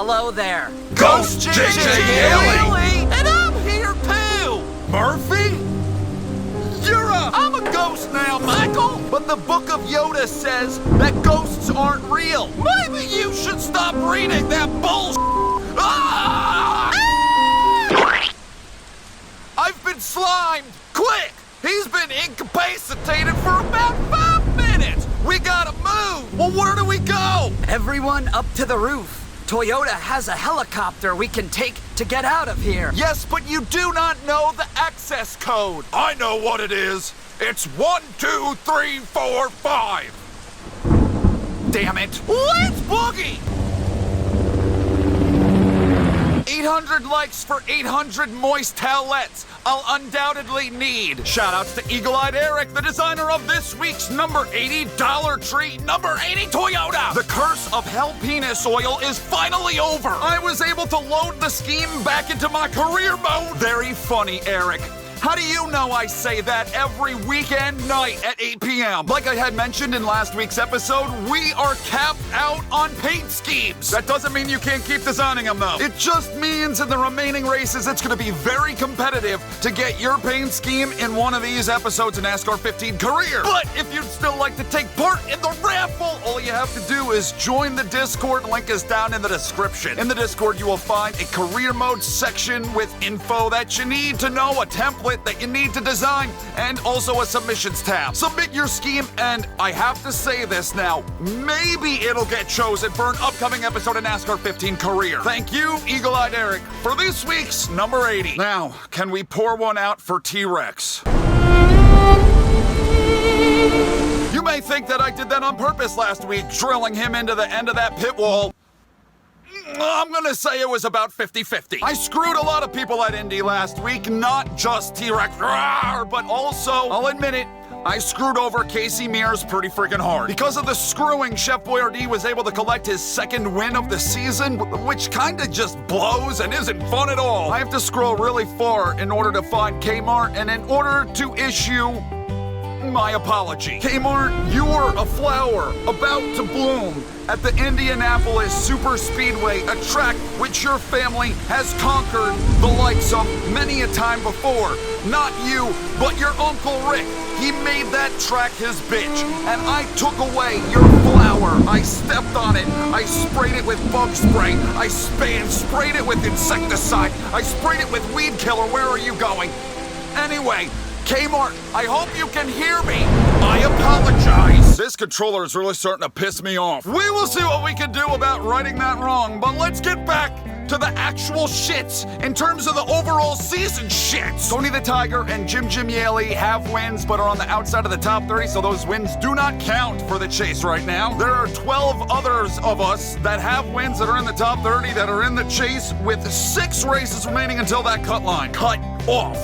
Hello there. Ghost J.J. And I'm here too! Murphy? I'm a ghost now, Michael! But the Book of Yoda says that ghosts aren't real. Maybe you should stop reading that bullshit! Ah! I've been slimed! Quick! He's been incapacitated for about 5 minutes! We gotta move! Well, where do we go? Everyone up to the roof. Toyota has a helicopter we can take to get out of here. Yes, but you do not know the access code. I know what it is. It's 1, 2, 3, 4, 5. Damn it. Let's boogie! 800 likes for 800 moist towelettes I'll undoubtedly need. Shoutouts to Eagle-Eyed Eric, the designer of this week's number 80 Dollar Tree, number 80 Toyota. The curse of hell penis oil is finally over. I was able to load the scheme back into my career mode. Very funny, Eric. How do you know I say that every weekend night at 8 p.m.? Like I had mentioned in last week's episode, we are capped out on paint schemes. That doesn't mean you can't keep designing them, though. It just means in the remaining races, it's going to be very competitive to get your paint scheme in one of these episodes of NASCAR 15 Career. But if you'd still like to take part in the raffle, all you have to do is join the Discord. Link is down in the description. In the Discord, you will find a career mode section with info that you need to know, a template that you need to design, and also a submissions tab. Submit your scheme, and I have to say this now, maybe it'll get chosen for an upcoming episode of NASCAR 15 Career. Thank you, Eagle-Eyed Eric, for this week's number 80. Now, can we pour one out for T-Rex? You may think that I did that on purpose last week, drilling him into the end of that pit wall. I'm gonna say it was about 50-50. I screwed a lot of people at Indy last week, not just T-Rex, but also, I'll admit it, I screwed over Casey Mears pretty freaking hard. Because of the screwing, Chef Boyardee was able to collect his second win of the season, which kinda just blows and isn't fun at all. I have to scroll really far in order to find Kmart and in order to issue my apology. Kmart, you are a flower about to bloom at the Indianapolis Super Speedway, a track which your family has conquered the likes of many a time before. Not you, but your Uncle Rick. He made that track his bitch, and I took away your flower. I stepped on it. I sprayed it with bug spray. I sprayed it with insecticide. I sprayed it with weed killer. Where are you going? Anyway, Kmart, I hope you can hear me. I apologize. This controller is really starting to piss me off. We will see what we can do about righting that wrong, but let's get back to the actual shits in terms of the overall season shits. Tony the Tiger and Jim Yaley have wins, but are on the outside of the top 30, so those wins do not count for the chase right now. There are 12 others of us that have wins that are in the top 30 that are in the chase with 6 races remaining until that cut line. Cut off.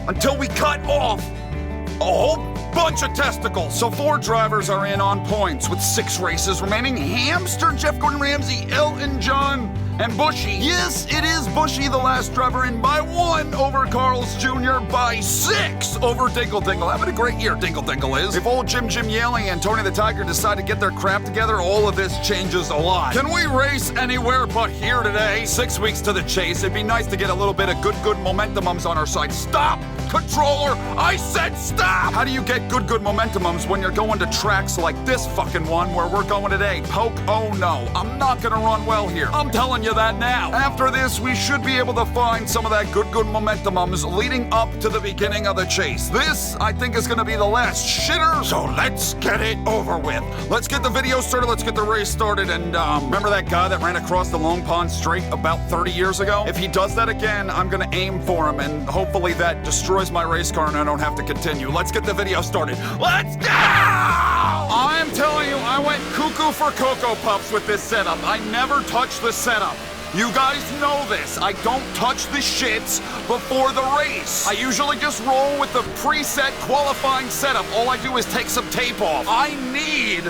Until we cut off a whole bunch of testicles. So 4 drivers are in on points with 6 races remaining. Hamster, Jeff Gordon Ramsay, Elton John, and Bushy. Yes, it is Bushy, the last driver, in by 1 over Carl's Jr., by 6 over Dinkle Dingle. Having a great year, Dinkle Dingle is. If old Jim Yaley and Tony the Tiger decide to get their crap together, all of this changes a lot. Can we race anywhere but here today? 6 weeks to the chase. It'd be nice to get a little bit of good momentumums on our side. Stop, controller! I said stop! How do you get good momentumums when you're going to tracks like this fucking one where we're going today? Pocono. I'm not gonna run well here. I'm telling you that now. After this, we should be able to find some of that good momentumums leading up to the beginning of the chase. This, I think, is gonna be the last shitter, so let's get it over with. Let's get the video started, let's get the race started, and remember that guy that ran across the Lone Pond Straight about 30 years ago? If he does that again, I'm gonna aim for him, and hopefully that destroys my race car and I don't have to continue. Let's get the video started. Let's go! I'm telling you, I went cuckoo for Cocoa Puffs with this setup. I never touched the setup. You guys know this. I don't touch the shits before the race. I usually just roll with the preset qualifying setup. All I do is take some tape off. I need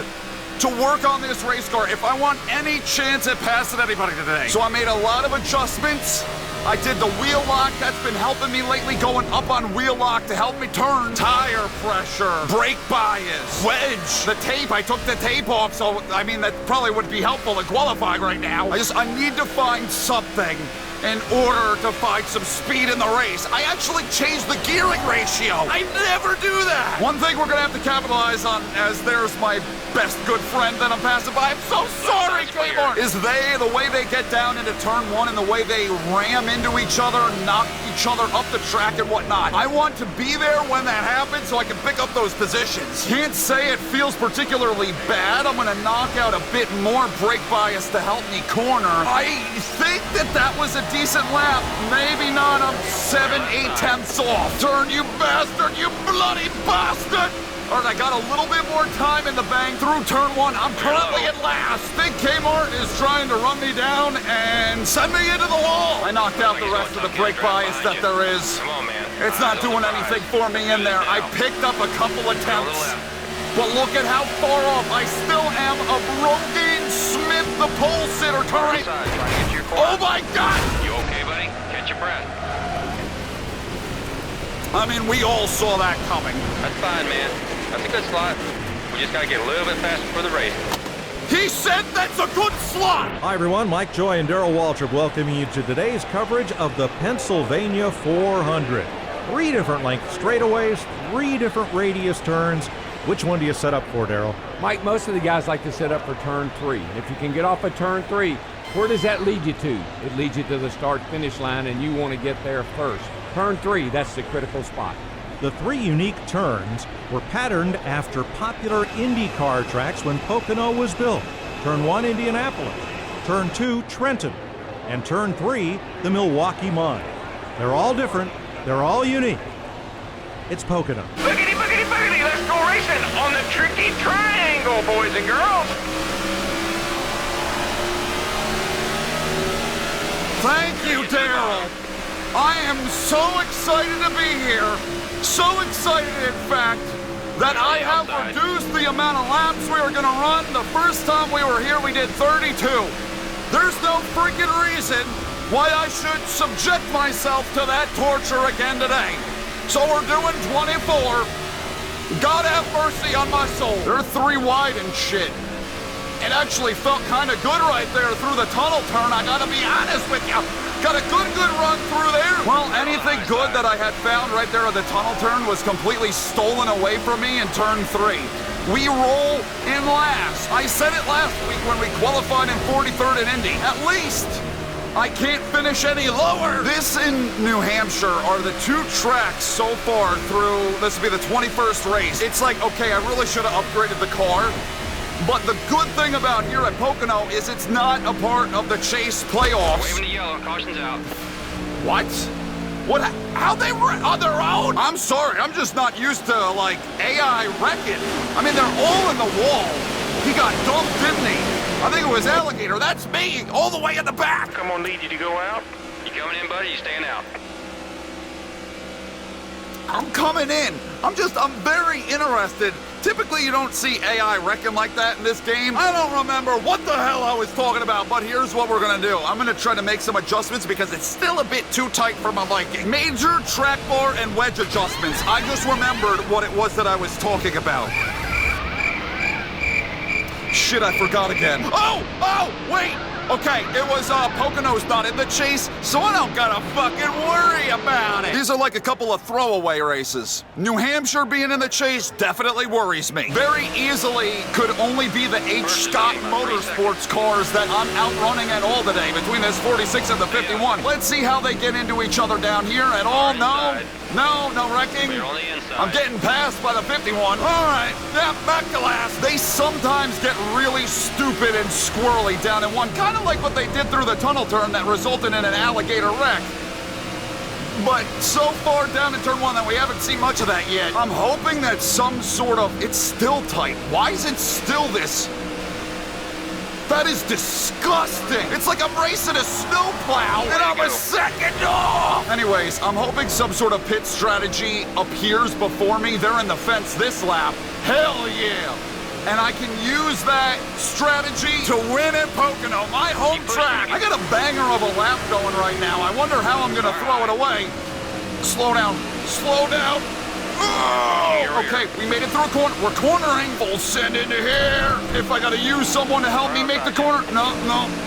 to work on this race car if I want any chance at passing anybody today. So I made a lot of adjustments I did the wheel lock. That's been helping me lately, going up on wheel lock to help me turn. Tire pressure, brake bias, wedge. The tape, I took the tape off, so I mean that probably would be helpful in qualifying right now. I need to find something in order to find some speed in the race. I actually changed the gearing ratio. I never do that. One thing we're gonna have to capitalize on, as there's my best good friend that I'm passing by. I'm so sorry, Claymore. Is the way they get down into turn 1 and the way they ram into each other, knock each other up the track and whatnot. I want to be there when that happens so I can pick up those positions. Can't say it feels particularly bad. I'm gonna knock out a bit more brake bias to help me corner. I think that was a decent lap. Maybe not. I'm 7/8 off. Turn, you bastard, you bloody bastard! All right, I got a little bit more time in the bank through turn 1. I'm currently at last. Big Kmart is trying to run me down and send me into the wall. I knocked out the rest of the brake bias that there is. Come on, man. It's not doing anything for me in there. I picked up a couple attempts, but look at how far off. I still am a Brogan Smith, the pole sitter turret. Oh my God! You okay, buddy? Catch your breath. I mean, we all saw that coming. That's fine, man. That's a good slot. We just gotta get a little bit faster for the race. He said that's a good slot! Hi everyone, Mike Joy and Darrell Waltrip welcoming you to today's coverage of the Pennsylvania 400. 3 different length straightaways, 3 different radius turns. Which one do you set up for, Darrell? Mike, most of the guys like to set up for turn 3. If you can get off of turn 3, where does that lead you to? It leads you to the start-finish line, and you want to get there first. Turn 3, that's the critical spot. The 3 unique turns were patterned after popular Indy car tracks when Pocono was built. Turn 1, Indianapolis. Turn 2, Trenton. And Turn 3, the Milwaukee Mine. They're all different. They're all unique. It's Pocono. Boogity, boogity, boogity! Let's go racing on the tricky triangle, boys and girls! Thank you, Darrell. I am so excited to be here. So excited, in fact, that I have reduced the amount of laps we were going to run. The first time we were here, we did 32. There's no freaking reason why I should subject myself to that torture again today. So we're doing 24. God have mercy on my soul. They're 3 wide and shit. It actually felt kind of good right there through the tunnel turn. I gotta be honest with you. Got a good run through there. Well, anything good that I had found right there at the tunnel turn was completely stolen away from me in turn 3. We roll in last. I said it last week when we qualified in 43rd in Indy. At least I can't finish any lower. This in New Hampshire are the 2 tracks so far through, this will be the 21st race. It's like, okay, I really should have upgraded the car. But the good thing about here at Pocono is it's not a part of the chase playoffs. Waving the yellow, caution's out. What? What? How they run on their own? I'm sorry, I'm just not used to, like, AI wrecking. I mean, they're all in the wall. He got dumped, didn't he? I think it was Alligator. That's me, all the way in the back. Come on, need you to go out? You coming in, buddy? You staying out? I'm coming in. I'm very interested. Typically, you don't see AI wrecking like that in this game. I don't remember what the hell I was talking about, but here's what we're gonna do. I'm gonna try to make some adjustments because it's still a bit too tight for my liking. Major track bar and wedge adjustments. I just remembered what it was that I was talking about. Shit, I forgot again. Oh, wait. Okay, it was, Pocono's not in the chase, so I don't gotta fucking worry about it. These are like a couple of throwaway races. New Hampshire being in the chase definitely worries me. Very easily could only be the H. Scott Motorsports cars that I'm outrunning at all today between this 46 and the 51. Let's see how they get into each other down here at all. No wrecking. We're on the inside. I'm getting passed by the 51. All right, yeah, back to last. They sometimes get really stupid and squirrely down in one, kind of like what they did through the tunnel turn that resulted in an Alligator wreck. But so far down in turn 1 that we haven't seen much of that yet. I'm hoping that some sort of, it's still tight. Why is it still this? That is disgusting. It's like I'm racing a snowplow and I'm a second off. Anyways, I'm hoping some sort of pit strategy appears before me. They're in the fence this lap. Hell yeah. and I can use that strategy to win at Pocono, my home track. I got a banger of a lap going right now. I wonder how I'm gonna throw it away. Slow down, slow down. Oh, okay, we made it through a corner. We're cornering. Full send into here. If I gotta use someone to help me make the corner, no,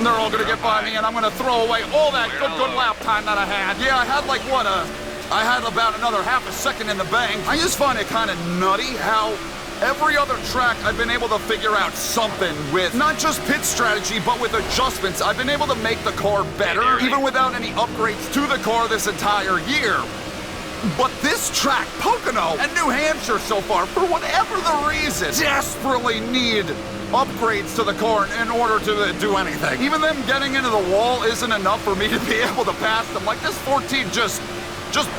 they're all gonna get by me, and I'm gonna throw away all that good lap time that I had. Yeah, I had like what I had about another half a second in the bank. I just find it kind of nutty how every other track I've been able to figure out something with not just pit strategy, but with adjustments. I've been able to make the car better, even without any upgrades to the car this entire year. But this track, Pocono and New Hampshire so far, for whatever the reason, desperately need upgrades to the car in order to do anything. Even them getting into the wall isn't enough for me to be able to pass them. Like this 14 just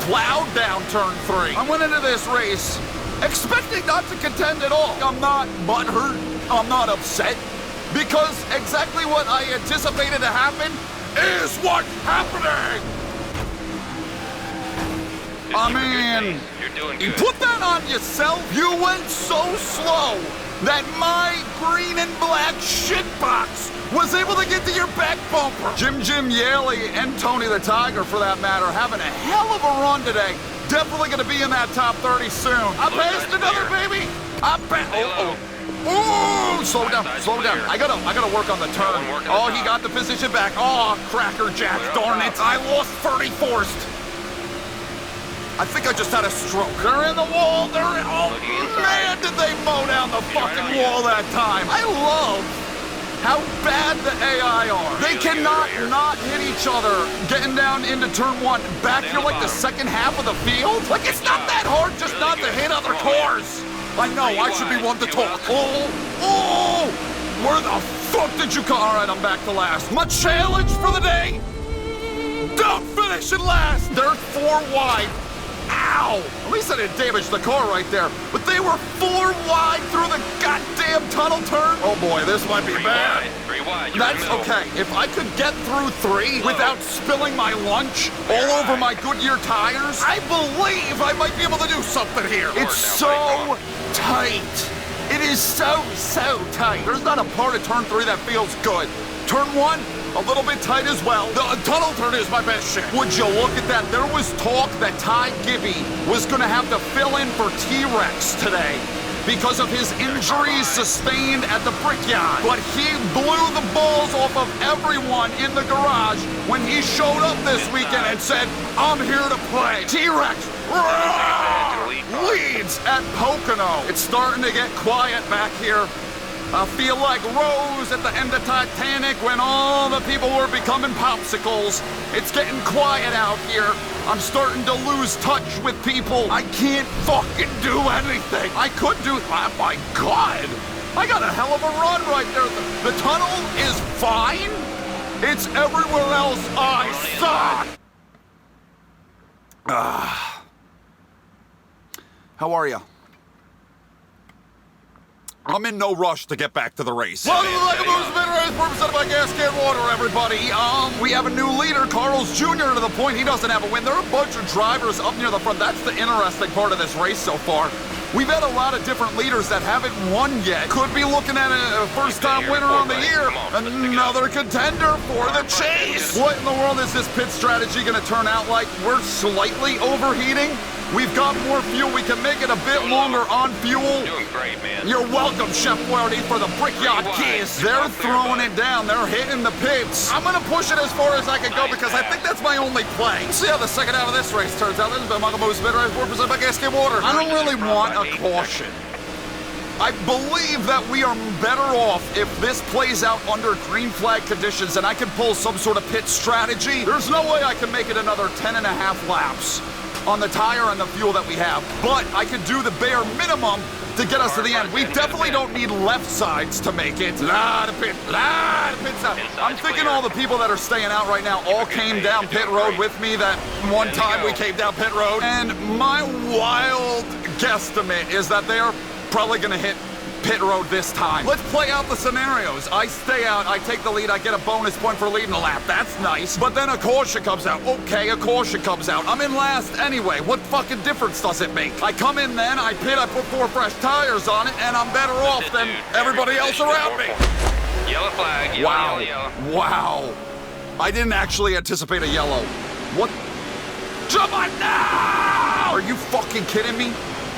plowed down turn 3. I went into this race expecting not to contend at all. I'm not butthurt, I'm not upset, because exactly what I anticipated to happen is what's happening! I mean, you put that on yourself? You went so slow that my green and black shitbox was able to get to your back bumper. Jim Yaley and Tony the Tiger, for that matter, having a hell of a run today. Definitely gonna be in that top 30 soon. I passed another, baby. Ooh, slow down. I gotta work on the turn. Oh, he got the position back. Oh, cracker jack, darn it. I lost 31st. I think I just had a stroke. They're in the wall. Oh, man, did they mow down the fucking wall that time. I love how bad the AI are. They cannot not hit each other getting down into turn 1. Back here like the second half of the field. Like, it's not that hard just not to hit other cars. I know, I should be one to talk. Oh, where the fuck did you come? All right, I'm back to last. My challenge for the day, don't finish in last. They're 4 wide. Ow! At least I didn't damage the car right there. But they were 4 wide through the goddamn tunnel turn. Oh boy, this might be bad. 3 wide. That's okay. If I could get through 3 without spilling my lunch all over my Goodyear tires, I believe I might be able to do something here. It's so tight. It is so tight. There's not a part of turn 3 that feels good. Turn 1, a little bit tight as well. The tunnel turn is my best shit. Would you look at that? There was talk that Ty Gibby was going to have to fill in for T-Rex today because of his injuries sustained at the Brickyard. But he blew the balls off of everyone in the garage when he showed up this weekend and said, I'm here to play. T-Rex leads at Pocono. It's starting to get quiet back here. I feel like Rose at the end of Titanic when all the people were becoming popsicles. It's getting quiet out here. I'm starting to lose touch with people. I can't fucking do anything. I could do, oh my God. I got a hell of a run right there. The tunnel is fine. It's everywhere else I suck. How are you? I'm in no rush to get back to the race. Welcome to the Like a Mrucz race, represented by Gas Can Water, everybody. We have a new leader, Carlos Jr., to the point he doesn't have a win. There are a bunch of drivers up near the front. That's the interesting part of this race so far. We've had a lot of different leaders that haven't won yet. Could be looking at a first-time winner on the year. Another contender for the chase. What in the world is this pit strategy going to turn out like? We're slightly overheating. We've got more fuel. We can make it a bit longer on fuel. Doing great, man. You're welcome, Chef Werdy, for the Brickyard Kiss. They're throwing it down. They're hitting the pits. I'm going to push it as far as I can go because I think that's my only play. Let's see how the second half of this race turns out. This has been Michael Mrucz, 4% by Gas Can Water. I don't really want a caution. I believe that we are better off if this plays out under green flag conditions and I can pull some sort of pit strategy. There's no way I can make it another 10.5 laps on the tire and the fuel that we have, but I could do the bare minimum to get us to the end. We definitely don't need left sides to make it. Lot of pits out. I'm thinking all the people that are staying out right now all came down pit road with me that one time we came down pit road, and my wild guesstimate is that they are probably going to hit pit road this time. Let's play out the scenarios. I stay out, I take the lead, I get a bonus point for leading the lap. That's nice. But then a caution comes out. Okay, a caution comes out. I'm in last anyway. What fucking difference does it make? I come in then, I pit, I put 4 fresh tires on it, and I'm better off than everybody else around me. Yellow flag, yellow, Wow. yellow, yellow. Wow. I didn't actually anticipate a yellow. What? Jump on now! Are you fucking kidding me?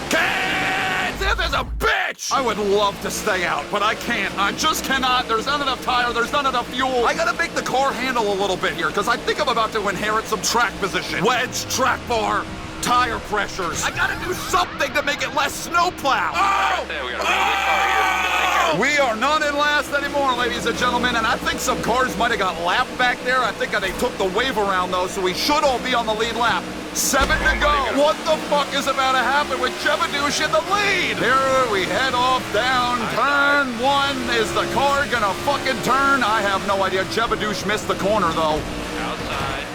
Kids, this is a bitch! I would love to stay out, but I can't. I just cannot. There's not enough tire. There's not enough fuel. I gotta make the car handle a little bit here, because I think I'm about to inherit some track position. Wedge, track bar, tire pressures. I gotta do something to make it less snowplow. Oh! There, we got a really good car here. We are not in last anymore, ladies and gentlemen, and I think some cars might have got lapped back there. I think they took the wave around, though, so we should all be on the lead lap. 7 to go. What the fuck is about to happen with Jebedouche in the lead? Here we head off down turn 1. Is the car gonna fucking turn? I have no idea. Jebedouche missed the corner, though. Outside.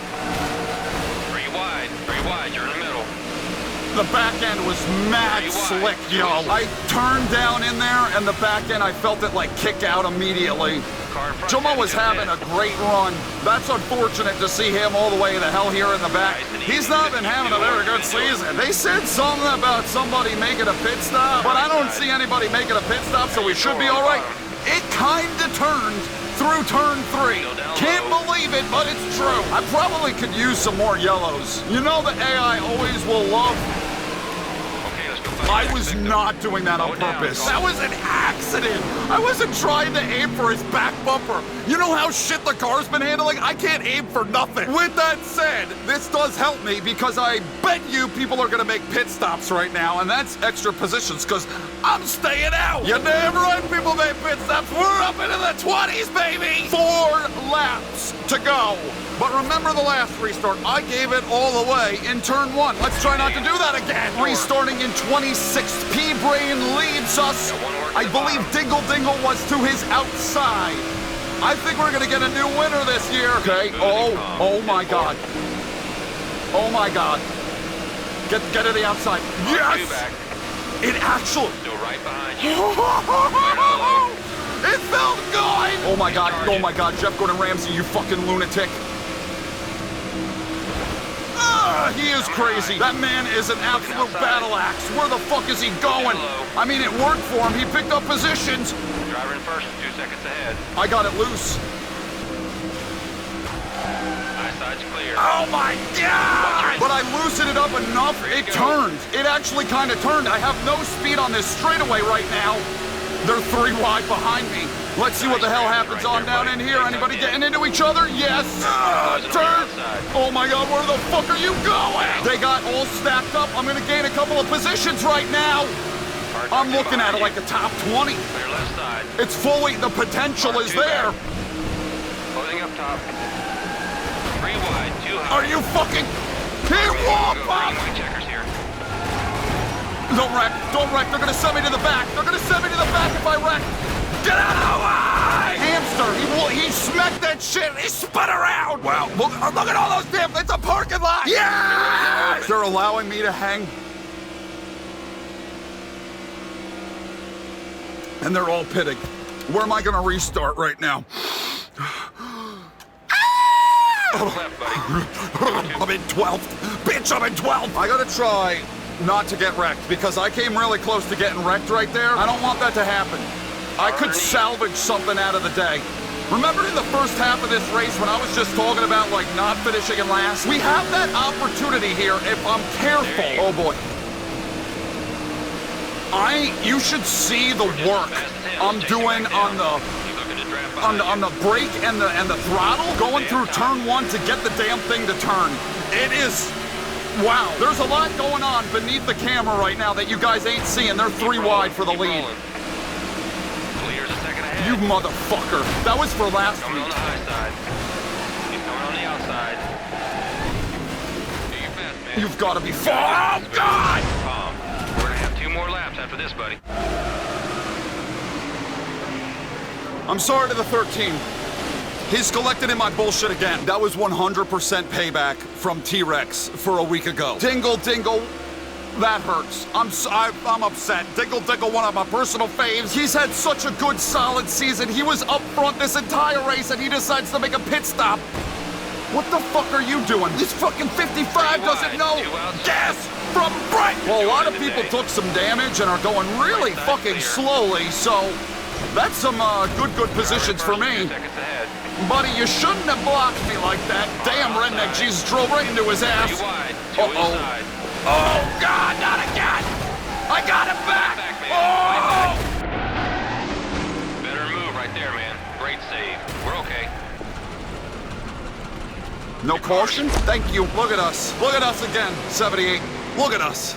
3 wide, you're in the middle. The back end was mad slick, yo. I turned down in there, and the back end, I felt it like kick out immediately. Jomo was having a great run. That's unfortunate to see him all the way the hell here in the back. He's not been having a very good season. They said something about somebody making a pit stop, but I don't see anybody making a pit stop, so we should be all right. It kinda turned through turn 3. Can't believe it, but it's true. I probably could use some more yellows. You know the AI always will love. I was not doing that on purpose. That was an accident. I wasn't trying to aim for his back bumper. You know how shit the car's been handling? I can't aim for nothing. With that said, this does help me because I bet you people are gonna make pit stops right now, and that's extra positions because I'm staying out. You're damn right, people make pit stops. We're up into the 20s, baby. 4 laps to go. But remember the last restart, I gave it all away in turn 1. Let's try not to do that again. Restarting in 26th, P-Brain leads us. I believe Dingle Dingle was to his outside. I think we're gonna get a new winner this year. Okay, oh my God. Oh my God. Get to the outside. Yes! It actually... Still right behind you. It felt good! Oh my God, Jeff Gordon Ramsay, you fucking lunatic. He is crazy. That man is an absolute battle axe. Where the fuck is he going? I mean, it worked for him. He picked up positions. Driver in first, 2 seconds ahead. I got it loose. High side's clear. Oh my God! But I loosened it up enough, it turned. It actually kind of turned. I have no speed on this straightaway right now. They're 3 wide behind me. Let's see what the hell happens on down in here. Anybody getting into each other? Yes. Turn. Oh my God, where the fuck are you going? They got all stacked up. I'm gonna gain a couple of positions right now. I'm looking at it like a top 20. Clear left side. It's fully, the potential is there. Loading up top. 3 wide, 2 high. Are you fucking... Hey, whoop! White checkers here. Don't wreck, don't wreck. They're gonna send me to the back. They're gonna send me to the back if I wreck. Get out of the way! Hamster, he smacked that shit. He spun around. Wow, look at all those damn, it's a parking lot. Yes! They're allowing me to hang. And they're all pitting. Where am I gonna restart right now? Left, buddy. I'm in 12th. Bitch, I'm in 12th. I gotta try not to get wrecked because I came really close to getting wrecked right there. I don't want that to happen. I could salvage something out of the day. Remember in the first half of this race when I was just talking about like not finishing in last? We have that opportunity here if I'm careful. Oh boy. You should see the work I'm doing on the brake and the throttle going through turn 1 to get the damn thing to turn. It is, wow. There's a lot going on beneath the camera right now that you guys ain't seeing. They're 3 wide for the lead. Clear's a second ahead. You motherfucker. That was for last Coming on week. the high side. He's coming on the outside. Do your best, man. You've got to be far. Oh, God! Calm. We're gonna have 2 more laps after this, buddy. I'm sorry to the 13. He's collected in my bullshit again. That was 100% payback from T-Rex for a week ago. Dingle Dingle That hurts. I'm upset. Diggle, one of my personal faves. He's had such a good, solid season. He was up front this entire race, and he decides to make a pit stop. What the fuck are you doing? This fucking 55 doesn't know gas from brake. Well, a lot of people took some damage and are going really fucking slowly, so that's some good positions for me. Buddy, you shouldn't have blocked me like that. Damn, redneck Jesus drove right into his ass. Uh-oh. Oh, God, not again! I got him back! Oh! Better move right there, man. Great save. We're okay. No caution? Thank you. Look at us. Look at us again. 78. Look at us.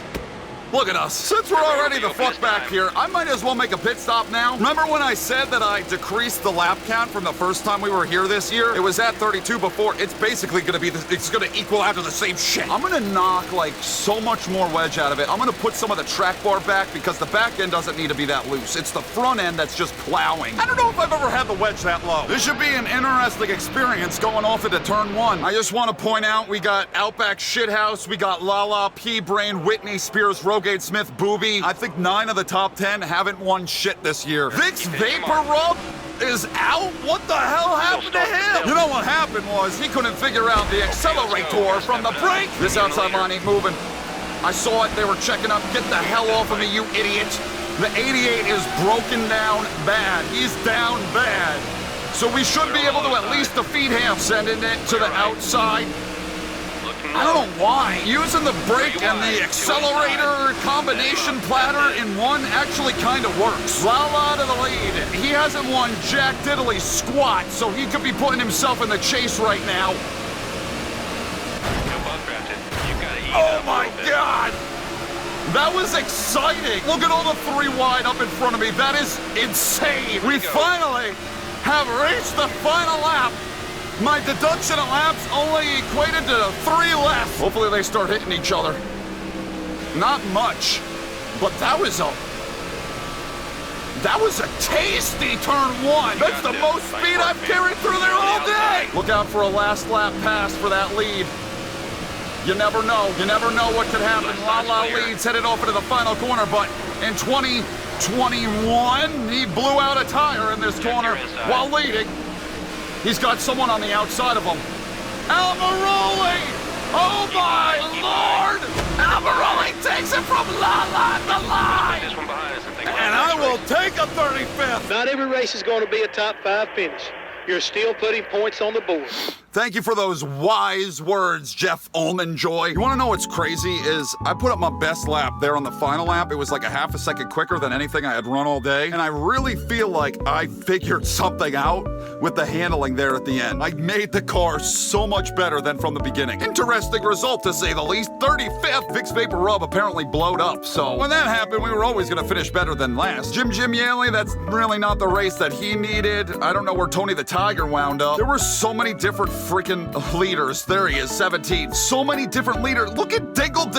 Look at us. Since we're already the fuck back here, I might as well make a pit stop now. Remember when I said that I decreased the lap count from the first time we were here this year? It was at 32 before. It's basically gonna be, it's gonna equal out to the same shit. I'm gonna knock like so much more wedge out of it. I'm gonna put some of the track bar back because the back end doesn't need to be that loose. It's the front end that's just plowing. I don't know if I've ever had the wedge that low. This should be an interesting experience going off into turn 1. I just want to point out we got Outback Shithouse, we got Lala, P-Brain, Whitney, Spears, Rogate Smith, Booby. I think 9 of the top 10 haven't won shit this year. Vic's Vapor Rub is out? What the hell happened to him? You know what happened was he couldn't figure out the accelerator from the brake. This outside line ain't moving. I saw it. They were checking up. Get the hell off of me, you idiot. The 88 is broken down bad. He's down bad. So we should be able to at least defeat him. Sending it to the outside. I don't know why. Using the brake and the accelerator combination platter in one actually kind of works. Lala to the lead. He hasn't won jack diddly squat, so he could be putting himself in the chase right now. Oh my God! That was exciting. Look at all the 3 wide up in front of me. That is insane. We finally have reached the final lap. My deduction of laps only equated to 3 left. Hopefully they start hitting each other. Not much, but that was a tasty turn 1. That's the most speed I've carried through there all day. Look out for a last lap pass for that lead. You never know. You never know what could happen. Lala leads headed off into the final corner, but in 2021, he blew out a tire in this corner while leading. He's got someone on the outside of him. Almiroli! Oh my Lord! Almiroli takes it from Lala at the line! And I will take a 35th! Not every race is going to be a top 5 finish. You're still putting points on the board. Thank you for those wise words, Jeff Ullman Joy. You want to know what's crazy is I put up my best lap there on the final lap. It was like a half a second quicker than anything I had run all day. And I really feel like I figured something out with the handling there at the end. I made the car so much better than from the beginning. Interesting result to say the least. 35th. Vic's Vapor Rub apparently blowed up. So when that happened, we were always going to finish better than last. Jim Yaley, that's really not the race that he needed. I don't know where Tony the Tiger wound up. There were so many different freaking leaders. There he is, 17. So many different leaders. Look at Diggle.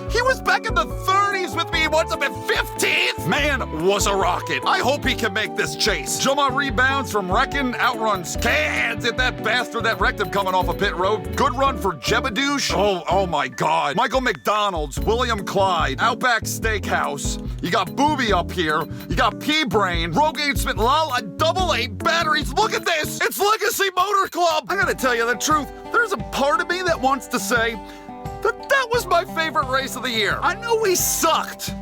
He was back in the 30s with me. He wants up at 15th. Man was a rocket. I hope he can make this chase. Juma rebounds from Wreckin', outruns Cans at that bastard that wrecked him coming off a pit road. Good run for Jebadouche. Oh my God. Michael McDonald's, William Clyde, Outback Steakhouse. You got Booby up here. You got P-Brain, Rogate Smith, Lala, AA batteries. Look at this. It's Legacy Motor Club. I gotta tell you the truth. There's a part of me that wants to say that was my favorite race of the year. I know we sucked,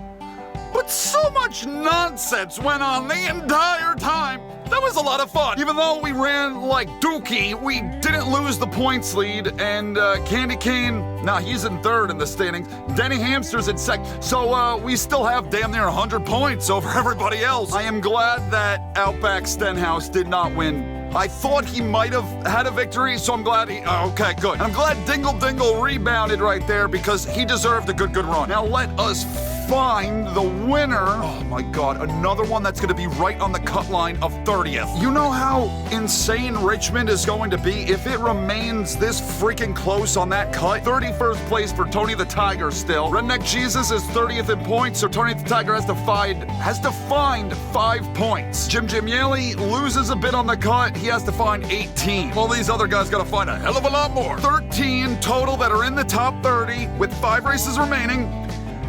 but so much nonsense went on the entire time. That was a lot of fun. Even though we ran like Dookie, we didn't lose the points lead. And Candy Cane, he's in 3rd in the standings. Denny Hamster's in 2nd. So we still have damn near 100 points over everybody else. I am glad that Outback Stenhouse did not win. I thought he might have had a victory, so I'm glad he... okay, good. I'm glad Dingle rebounded right there because he deserved a good run. Now let us find the winner. Oh my God, another one that's going to be right on the cut line of 30th. You know how insane Richmond is going to be if it remains this freaking close on that cut? 31st place for Tony the Tiger still. Redneck Jesus is 30th in points, so Tony the Tiger has to find 5 points. Jim Yaley loses a bit on the cut. He has to find 18. All these other guys got to find a hell of a lot more. 13 total that are in the top 30 with 5 races remaining.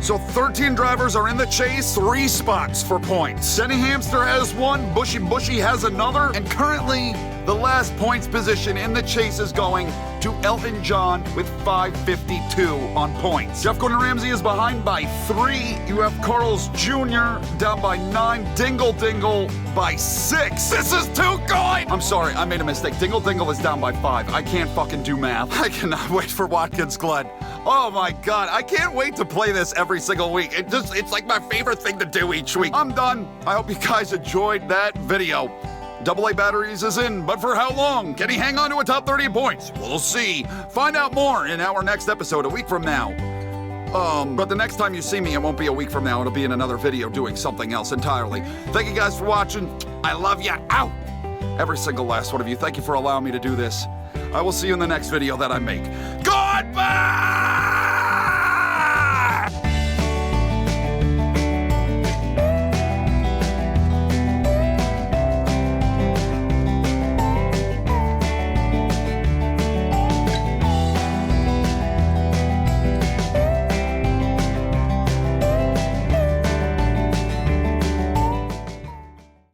So 13 drivers are in the chase, 3 spots for points. Denny Hamster has 1, Bushy has another, and currently the last points position in the chase is going to Elton John with 552 on points. Jeff Gordon Ramsay is behind by 3. You have Carl's Jr. down by 9. Dingle Dingle by 6. This is too good! I'm sorry, I made a mistake. Dingle Dingle is down by 5. I can't fucking do math. I cannot wait for Watkins Glen. Oh my God, I can't wait to play this every single week. It's like my favorite thing to do each week. I'm done. I hope you guys enjoyed that video. AA batteries is in, but for how long? Can he hang on to a top 30 points? We'll see. Find out more in our next episode a week from now. But the next time you see me, it won't be a week from now. It'll be in another video doing something else entirely. Thank you guys for watching. I love ya. Ow! Every single last one of you. Thank you for allowing me to do this. I will see you in the next video that I make. Goodbye!